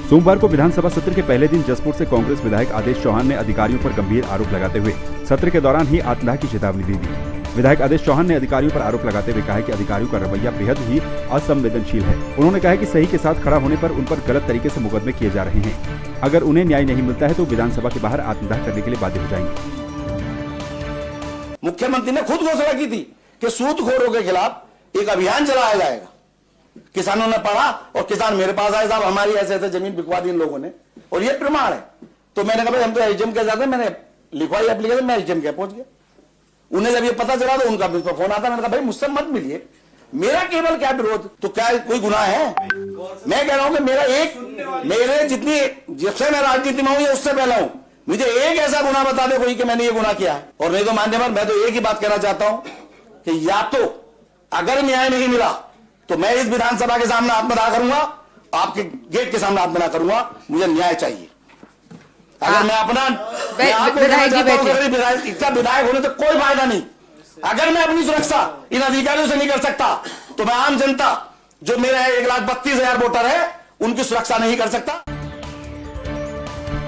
सोमवार को विधानसभा सत्र के पहले दिन जसपुर से कांग्रेस विधायक आदेश चौहान ने अधिकारियों पर गंभीर आरोप लगाते हुए सत्र के दौरान ही आत्मदाह की चेतावनी दी थी। विधायक आदेश चौहान ने अधिकारियों पर आरोप लगाते हुए कहा है कि अधिकारियों का रवैया बेहद ही असंवेदनशील है। उन्होंने कहा है कि सही के साथ खड़ा होने पर उन पर गलत तरीके से मुकदमे किए जा रहे हैं। अगर उन्हें न्याय नहीं मिलता है तो विधानसभा के बाहर आत्मदाह करने के लिए बाध्य हो जाएंगे। मुख्यमंत्री ने खुद घोषणा की थी कि सूदखोरों के खिलाफ एक अभियान चलाया जाएगा। किसानों ने पढ़ा और किसान मेरे पास आए, साहब हमारी ऐसे ऐसे जमीन बिकवा दी इन लोगों ने और ये प्रमाण है। तो मैंने कहा भाई हम तो एचएम के जाते हैं, मैंने लिखवाई एप्लीकेशन, मैं एचएम के पहुंच गया। उन्हें जब ये पता चला तो उनका मुझ पर फोन आता, मैंने कहा भाई मुझसे मत मिलिए, मेरा केवल क्या विरोध, तो क्या कोई गुनाह है? मैं कह रहा हूं कि मेरे जितनी जब से मैं राजनीति में हूं या उससे पहले हूं, मुझे एक ऐसा गुनाह बता दे कोई कि मैंने ये गुनाह किया है। और नहीं तो मान्यवर, मैं तो एक ही बात कहना चाहता हूं कि या तो अगर न्याय नहीं मिला तो मैं इस विधानसभा के सामने आत्मदाह करूंगा, आपके गेट के सामने आत्मदाह करूंगा। मुझे न्याय चाहिए। अगर मैं अपना विधायक होने से कोई फायदा नहीं, अगर मैं अपनी सुरक्षा इन अधिकारियों से नहीं कर सकता तो मैं आम जनता जो मेरे 1,32,000 वोटर है उनकी सुरक्षा नहीं कर सकता।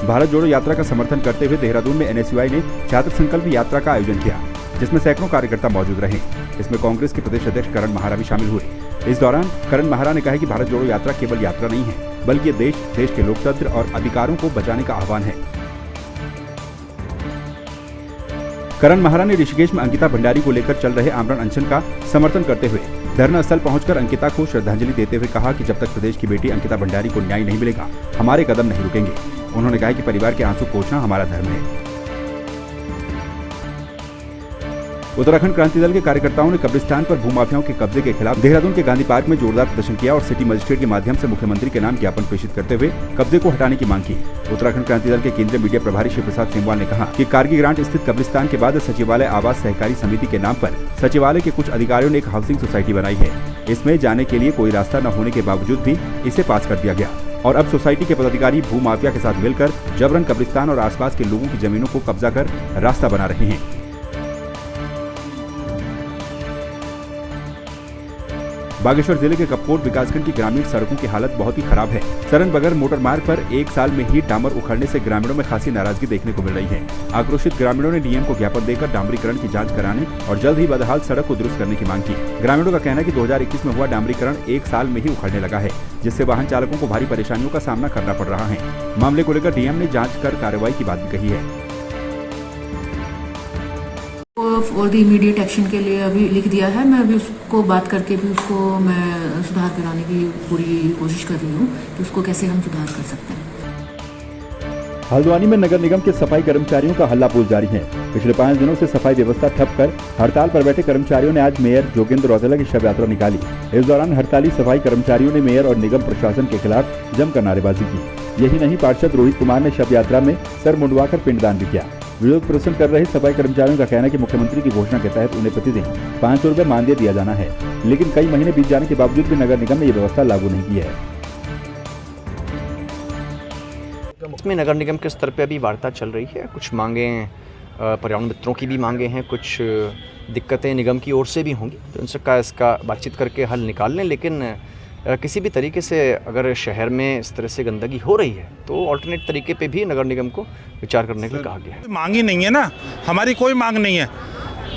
भारत जोड़ो यात्रा का समर्थन करते हुए देहरादून में एनएसयूआई ने छात्र संकल्प यात्रा का आयोजन किया, जिसमें सैकड़ों कार्यकर्ता मौजूद रहे। इसमें कांग्रेस के प्रदेश अध्यक्ष करण महारा भी शामिल हुए। इस दौरान करण महारा ने कहा कि भारत जोड़ो यात्रा केवल यात्रा नहीं है, बल्कि ये देश के लोकतंत्र और अधिकारों को बचाने का आह्वान है। करण महारा ने ऋषिकेश में अंकिता भंडारी को लेकर चल रहे आमरण अनशन का समर्थन करते हुए धरना स्थल पहुंचकर अंकिता को श्रद्धांजलि देते हुए कहा कि जब तक प्रदेश की बेटी अंकिता भंडारी को न्याय नहीं मिलेगा, हमारे कदम नहीं रुकेंगे। उन्होंने कहा कि परिवार के आंसू पोंछना हमारा धर्म है। उत्तराखंड क्रांति दल के कार्यकर्ताओं ने कब्रिस्तान पर भूमाफियाओं के कब्जे के खिलाफ देहरादून के गांधी पार्क में जोरदार प्रदर्शन किया और सिटी मजिस्ट्रेट के माध्यम से मुख्यमंत्री के नाम ज्ञापन प्रेषित करते हुए कब्जे को हटाने की मांग की। उत्तराखंड क्रांति दल के केंद्रीय मीडिया प्रभारी शिव प्रसाद सेमवाल ने कहा कि कारगी ग्रांट स्थित कब्रिस्तान के बाद सचिवालय आवास सहकारी समिति के नाम पर सचिवालय के कुछ अधिकारियों ने एक हाउसिंग सोसाइटी बनाई है। इसमें जाने के लिए कोई रास्ता न होने के बावजूद भी इसे पास कर दिया गया और अब सोसाइटी के पदाधिकारी भूमाफिया के साथ मिलकर जबरन कब्रिस्तान और आसपास के लोगों की जमीनों को कब्जा कर रास्ता बना रहे हैं। बागेश्वर जिले के कपकोट विकासखंड की ग्रामीण सड़कों की हालत बहुत ही खराब है। सरन बगर मोटर मार्ग पर एक साल में ही डामर उखड़ने से ग्रामीणों में खासी नाराजगी देखने को मिल रही है। आक्रोशित ग्रामीणों ने डीएम को ज्ञापन देकर डामरीकरण की जांच कराने और जल्द ही बदहाल सड़क को दुरुस्त करने की मांग की। ग्रामीणों का कहना है कि 2021 में हुआ डामरीकरण एक साल में ही उखड़ने लगा है, जिससे वाहन चालकों को भारी परेशानियों का सामना करना पड़ रहा है। मामले को लेकर डीएम ने जाँच कर कार्रवाई की बात भी कही है। फॉर द इमीडिएट एक्शन के लिए अभी लिख दिया है। मैं अभी उसको बात करके भी उसको मैं सुधार कराने की पूरी कोशिश कर रही हूँ कि उसको कैसे हम सुधार कर सकते हैं। हल्द्वानी में नगर निगम के सफाई कर्मचारियों का हल्लाबोल जारी है। पिछले 5 दिनों से सफाई व्यवस्था ठप कर हड़ताल पर बैठे कर्मचारियों ने आज मेयर जोगेंद्र रौतेला की शव यात्रा निकाली। इस दौरान हड़ताली सफाई कर्मचारियों ने मेयर और निगम प्रशासन के खिलाफ जमकर नारेबाजी की। यही नहीं, पार्षद रोहित कुमार ने शव यात्रा में सर मुंडवाकर पिंडदान भी किया। विरोध प्रदर्शन कर रहे सफाई कर्मचारियों का कहना है कि मुख्यमंत्री की घोषणा के तहत उन्हें प्रतिदिन 500 रुपए मानदेय दिया जाना है, लेकिन कई महीने बीत जाने के बावजूद भी नगर निगम ने ये व्यवस्था लागू नहीं की है। इसमें नगर निगम के स्तर पर अभी वार्ता चल रही है। कुछ मांगे पर्यावरण मित्रों की भी मांगे हैं, कुछ दिक्कतें निगम की ओर से भी होंगी, तो उनसे इसका बातचीत करके हल निकाल लें। लेकिन किसी भी तरीके से अगर शहर में इस तरह से गंदगी हो रही है तो ऑल्टरनेट तरीके पे भी नगर निगम को विचार करने के लिए कहा गया है। मांग ही नहीं है ना, हमारी कोई मांग नहीं है।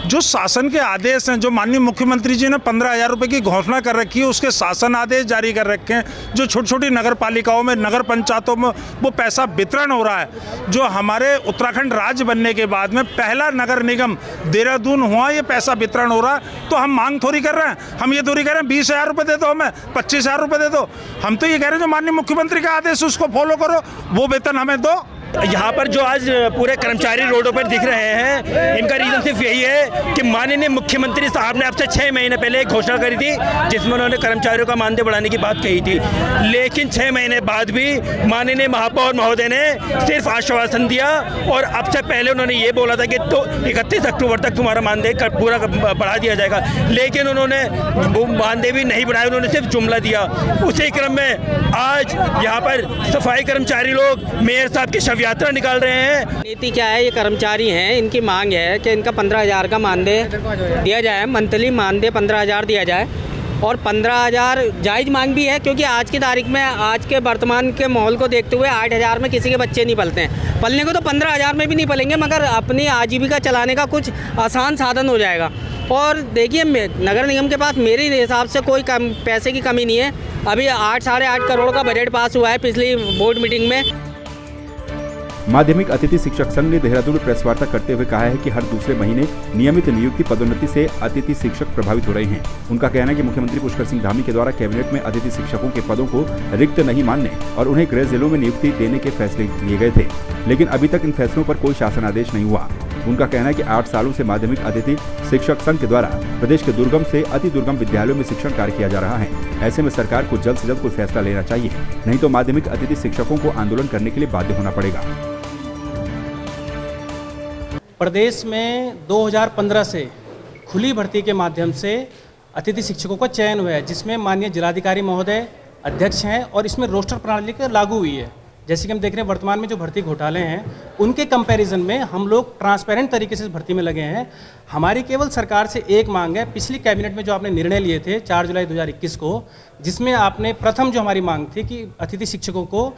जो शासन के आदेश हैं, जो माननीय मुख्यमंत्री जी ने 15,000 रुपये की घोषणा कर रखी है, उसके शासन आदेश जारी कर रखे हैं। जो छोटी छोटी नगर पालिकाओं में, नगर पंचायतों में वो पैसा वितरण हो रहा है। जो हमारे उत्तराखंड राज्य बनने के बाद में पहला नगर निगम देहरादून हुआ, ये पैसा वितरण हो रहा है। तो हम मांग थोड़ी कर रहे हैं, हम ये थोड़ी कह रहे हैं 20,000 रुपये दे दो, हमें 25,000 रुपये दे दो। हम तो ये कह रहे हैं जो माननीय मुख्यमंत्री का आदेश उसको फॉलो करो, वो वेतन हमें दो। यहाँ पर जो आज पूरे कर्मचारी रोडों पर दिख रहे हैं, इनका रीज़न सिर्फ यही है कि माननीय मुख्यमंत्री साहब ने अब से 6 महीने पहले एक घोषणा करी थी जिसमें उन्होंने कर्मचारियों का मानदेय बढ़ाने की बात कही थी। लेकिन 6 महीने बाद भी माननीय महापौर महोदय ने सिर्फ आश्वासन दिया और अब से पहले उन्होंने ये बोला था कि तो 31 अक्टूबर तक तुम्हारा मानदेय पूरा बढ़ा दिया जाएगा, लेकिन उन्होंने वो मानदेय भी नहीं बढ़ाया, उन्होंने सिर्फ जुमला दिया। उसी क्रम में आज यहाँ पर सफाई कर्मचारी लोग मेयर साहब की शव यात्रा निकाल रहे हैं। नीति क्या है, ये कर्मचारी हैं, इनकी मांग है कि इनका 15,000 का मानदेय दिया जाए, मंथली मानदेय 15,000 दिया जाए और 15,000 जायज़ मांग भी है, क्योंकि आज की तारीख में, आज के वर्तमान के माहौल को देखते हुए 8,000 में किसी के बच्चे नहीं पलते हैं। पलने को तो 15,000 में भी नहीं पलेंगे, मगर अपनी आजीविका चलाने का कुछ आसान साधन हो जाएगा। और देखिए, नगर निगम के पास मेरे हिसाब से कोई पैसे की कमी नहीं है। अभी 8-8.5 करोड़ का बजट पास हुआ है पिछली बोर्ड मीटिंग में। माध्यमिक अतिथि शिक्षक संघ ने देहरादून में प्रेस वार्ता करते हुए कहा है कि हर दूसरे महीने नियमित नियुक्ति पदोन्नति से अतिथि शिक्षक प्रभावित हो रहे हैं। उनका कहना है कि मुख्यमंत्री पुष्कर सिंह धामी के द्वारा कैबिनेट में अतिथि शिक्षकों के पदों को रिक्त नहीं मानने और उन्हें गृह जिलों में नियुक्ति देने के फैसले किए गए थे, लेकिन अभी तक इन फैसलों पर कोई शासन आदेश नहीं हुआ। उनका कहना है कि 8 सालों से माध्यमिक अतिथि शिक्षक संघ के द्वारा प्रदेश के दुर्गम से अति दुर्गम विद्यालयों में शिक्षण कार्य किया जा रहा है। ऐसे में सरकार को जल्द से जल्द कोई फैसला लेना चाहिए, नहीं तो माध्यमिक अतिथि शिक्षकों को आंदोलन करने के लिए बाध्य होना पड़ेगा। प्रदेश में 2015 से खुली भर्ती के माध्यम से अतिथि शिक्षकों का चयन हुआ है, जिसमें माननीय जिलाधिकारी महोदय अध्यक्ष हैं और इसमें रोस्टर प्रणाली का लागू हुई है। जैसे कि हम देख रहे हैं वर्तमान में जो भर्ती घोटाले हैं उनके कंपैरिजन में हम लोग ट्रांसपेरेंट तरीके से भर्ती में लगे हैं। हमारी केवल सरकार से एक मांग है, पिछली कैबिनेट में जो आपने निर्णय लिए थे 4 जुलाई 2021 को, जिसमें आपने प्रथम जो हमारी मांग थी कि अतिथि शिक्षकों को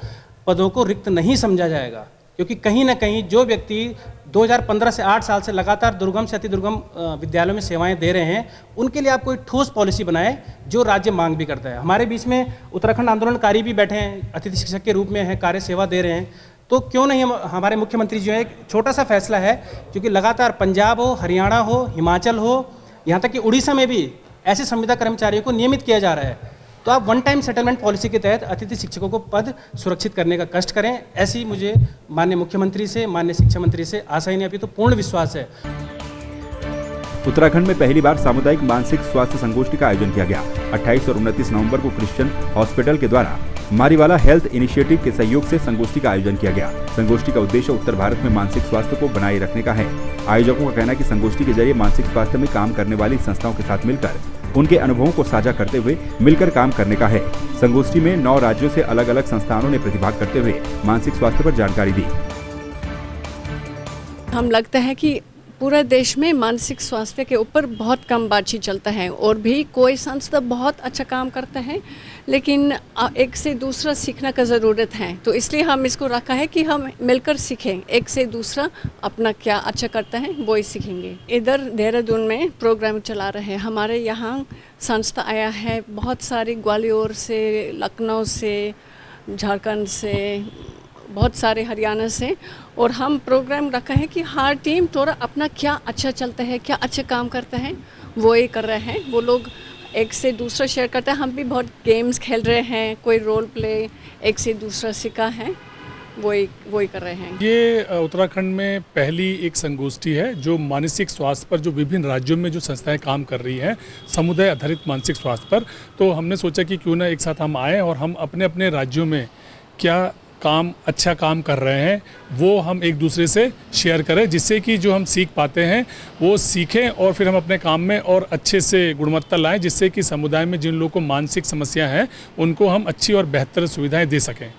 पदों को रिक्त नहीं समझा जाएगा, क्योंकि कहीं ना कहीं जो व्यक्ति 2015 से 8 साल से लगातार दुर्गम से अति दुर्गम विद्यालयों में सेवाएं दे रहे हैं, उनके लिए आप कोई ठोस पॉलिसी बनाए जो राज्य मांग भी करता है। हमारे बीच में उत्तराखंड आंदोलनकारी भी बैठे हैं, अतिथि शिक्षक के रूप में है, कार्य सेवा दे रहे हैं। तो क्यों नहीं हमारे मुख्यमंत्री जो है, एक छोटा सा फैसला है, क्योंकि लगातार पंजाब हो, हरियाणा हो, हिमाचल हो, यहाँ तक कि उड़ीसा में भी ऐसे संविदा कर्मचारियों को नियमित किया जा रहा है। तो आप वन टाइम सेटलमेंट पॉलिसी के तहत अतिथि शिक्षकों को पद सुरक्षित करने का कष्ट करें, ऐसी मुझे माननीय मुख्यमंत्री से, माननीय शिक्षा मंत्री से आशा ही नहीं, अभी तो पूर्ण विश्वास है। उत्तराखंड में पहली बार सामुदायिक मानसिक स्वास्थ्य संगोष्ठी का आयोजन किया गया। 28 और 29 नवंबर को क्रिश्चियन हॉस्पिटल के द्वारा मारीवाला हेल्थ इनिशिएटिव के सहयोग से संगोष्ठी का आयोजन किया गया। संगोष्ठी का उद्देश्य उत्तर भारत में मानसिक स्वास्थ्य को बनाए रखने का है। आयोजकों का कहना है कि संगोष्ठी के जरिए मानसिक स्वास्थ्य में काम करने वाली संस्थाओं के साथ मिलकर उनके अनुभवों को साझा करते हुए मिलकर काम करने का है। संगोष्ठी में 9 राज्यों से अलग अलग संस्थानों ने प्रतिभाग करते हुए मानसिक स्वास्थ्य पर जानकारी दी। हम लगता है कि पूरा देश में मानसिक स्वास्थ्य के ऊपर बहुत कम बातचीत चलता है, और भी कोई संस्था बहुत अच्छा काम करता है, लेकिन एक से दूसरा सीखने का ज़रूरत है। तो इसलिए हम इसको रखा है कि हम मिलकर सीखें, एक से दूसरा अपना क्या अच्छा करता है वो ही सीखेंगे। इधर देहरादून में प्रोग्राम चला रहे हैं, हमारे यहाँ संस्था आया है, बहुत सारी ग्वालियर से, लखनऊ से, झारखंड से, बहुत सारे हरियाणा से, और हम प्रोग्राम रखा है कि हर टीम थोड़ा अपना क्या अच्छा चलता है, क्या अच्छा काम करता है वो ही कर रहे हैं। वो लोग एक से दूसरा शेयर करते हैं। हम भी बहुत गेम्स खेल रहे हैं, कोई रोल प्ले एक से दूसरा सीखा है, वही कर रहे हैं। ये उत्तराखंड में पहली एक संगोष्ठी है जो मानसिक स्वास्थ्य पर, जो विभिन्न राज्यों में जो संस्थाएं काम कर रही हैं समुदाय आधारित मानसिक स्वास्थ्य पर। तो हमने सोचा कि क्यों ना एक साथ हम आएँ और हम अपने अपने राज्यों में क्या अच्छा काम कर रहे हैं वो हम एक दूसरे से शेयर करें, जिससे कि जो हम सीख पाते हैं वो सीखें और फिर हम अपने काम में और अच्छे से गुणवत्ता लाएं, जिससे कि समुदाय में जिन लोगों को मानसिक समस्या है उनको हम अच्छी और बेहतर सुविधाएं दे सकें।